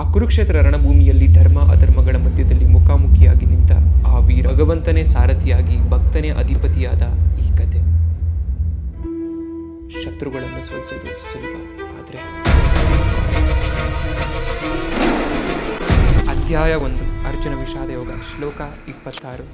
ಆ ಕುರುಕ್ಷೇತ್ರ ರಣಭೂಮಿಯಲ್ಲಿ ಧರ್ಮ ಅಧರ್ಮಗಳ ಮಧ್ಯದಲ್ಲಿ ಮುಖಾಮುಖಿಯಾಗಿ ನಿಂತ ಆ ವೀರ ಭಗವಂತನೇ ಸಾರಥಿಯಾಗಿ ಭಕ್ತನೇ ಅಧಿಪತಿಯಾದ ಈ ಕತೆ. ಶತ್ರುಗಳನ್ನು ಸೋಲಿಸುವುದು ಸುಲಭ, ಆದರೆ ಅಧ್ಯಾಯ 1 ಅರ್ಜುನ ವಿಷಾದ ಯೋಗ. ಶ್ಲೋಕ 26.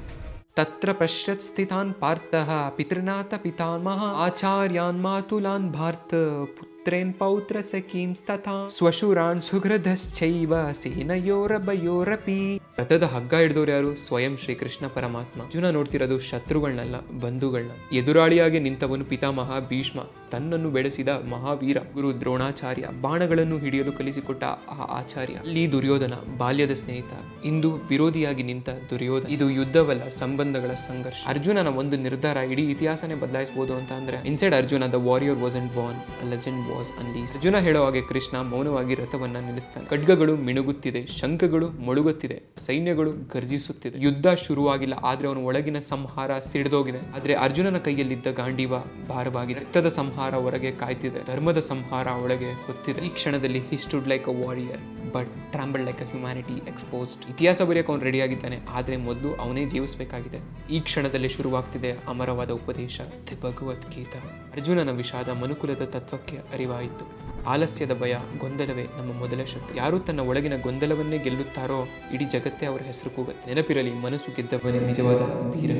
ತತ್ರ ಪಶ್ಯತ್ ಸ್ಥಿತಾನ್ ಪಾರ್ಥಃ ಪಿತೃನಾಥ ಪಿತಾಮಹ ಆಚಾರ್ಯಾನ್ ಮಾತುಲಾನ್ ಭಾರ್ತ ಪುತ್ರೇನ್ ಪೌತ್ರ ಸಖೀಂಸ್ತಥಾ ಸ್ವಶೂರಾನ್ ಸುಹೃದಶ್ಚೈವ ಸೇನಯೋರಭಯೋರಪಿ. ರಥದ ಹಗ್ಗ ಹಿಡಿದವ್ರು ಯಾರು? ಸ್ವಯಂ ಶ್ರೀಕೃಷ್ಣ ಪರಮಾತ್ಮ. ಅರ್ಜುನ ನೋಡ್ತಿರೋದು ಶತ್ರುಗಳನ್ನಲ್ಲ, ಬಂಧುಗಳನ್ನ. ಎದುರಾಳಿಯಾಗಿ ನಿಂತವನು ಪಿತಾಮಹ ಭೀಷ್ಮ, ತನ್ನನ್ನು ಬೆಳೆಸಿದ ಮಹಾವೀರ ಗುರು ದ್ರೋಣಾಚಾರ್ಯ, ಬಾಣಗಳನ್ನು ಹಿಡಿಯಲು ಕಲಿಸಿಕೊಟ್ಟ ಆ ಆಚಾರ್ಯ. ಅಲ್ಲಿ ದುರ್ಯೋಧನ, ಬಾಲ್ಯದ ಸ್ನೇಹಿತ, ಇಂದು ವಿರೋಧಿಯಾಗಿ ನಿಂತ ದುರ್ಯೋಧನ. ಇದು ಯುದ್ಧವಲ್ಲ, ಸಂಬಂಧಗಳ ಸಂಘರ್ಷ. ಅರ್ಜುನನ ಒಂದು ನಿರ್ಧಾರ ಇಡೀ ಇತಿಹಾಸನೇ ಬದಲಾಯಿಸಬಹುದು ಅಂತ ಅಂದ್ರೆ, inside Arjuna the warrior wasn't born, a legend was unleashed. Arjuna ಹೇಳೋ ಹಾಗೆ ಕೃಷ್ಣ ಮೌನವಾಗಿ ರಥವನ್ನ ನಿಲ್ಲಿಸ್ತಾನೆ. ಖಡ್ಗಗಳು ಮಿಣುಗುತ್ತಿದೆ, ಶಂಖಗಳು ಮೊಳುಗುತ್ತಿದೆ, ಸೈನ್ಯಗಳು ಗರ್ಜಿಸುತ್ತಿದೆ. ಯುದ್ಧ ಶುರುವಾಗಿಲ್ಲ, ಆದ್ರೆ ಅವನ ಒಳಗಿನ ಸಂಹಾರ ಸಿಡಿದೋಗಿದೆ. ಆದ್ರೆ ಅರ್ಜುನನ ಕೈಯಲ್ಲಿದ್ದ ಗಾಂಡೀವ ಭಾರವಾಗಿದೆ. ರಕ್ತದ ಸಂಹಾರ ಹೊರಗೆ ಕಾಯ್ತಿದೆ, ಧರ್ಮದ ಸಂಹಾರ ಒಳಗೆ ಹೊತ್ತಿದೆ. ಈ ಕ್ಷಣದಲ್ಲಿ he stood like a warrior but trembled like a humanity exposed. ಇತಿಹಾಸ ಬರೆಯಕ್ಕೆ ಅವನು ರೆಡಿ ಆಗಿದ್ದಾನೆ, ಆದ್ರೆ ಮೊದಲು ಅವನೇ ಜೀವಿಸಬೇಕಾಗಿದೆ. ಈ ಕ್ಷಣದಲ್ಲಿ ಶುರುವಾಗ್ತಿದೆ ಅಮರವಾದ ಉಪದೇಶ, ದಿ ಭಗವದ್ಗೀತಾ. ಅರ್ಜುನನ ವಿಷಾದ ಮನುಕುಲದ ತತ್ವಕ್ಕೆ ಅರಿವಾಯಿತು. ಆಲಸ್ಯದ ಭಯ, ಗೊಂದಲವೇ ನಮ್ಮ ಮೊದಲ ಶಕ್ತಿ. ಯಾರು ತನ್ನ ಒಳಗಿನ ಗೊಂದಲವನ್ನೇ ಗೆಲ್ಲುತ್ತಾರೋ ಇಡೀ ಜಗತ್ತೇ ಅವರ ಹೆಸರು ಕೂಗುತ್ತೆ. ನೆನಪಿರಲಿ, ಮನಸ್ಸು ಗೆದ್ದವನೇ ನಿಜವಾದ ವೀರ.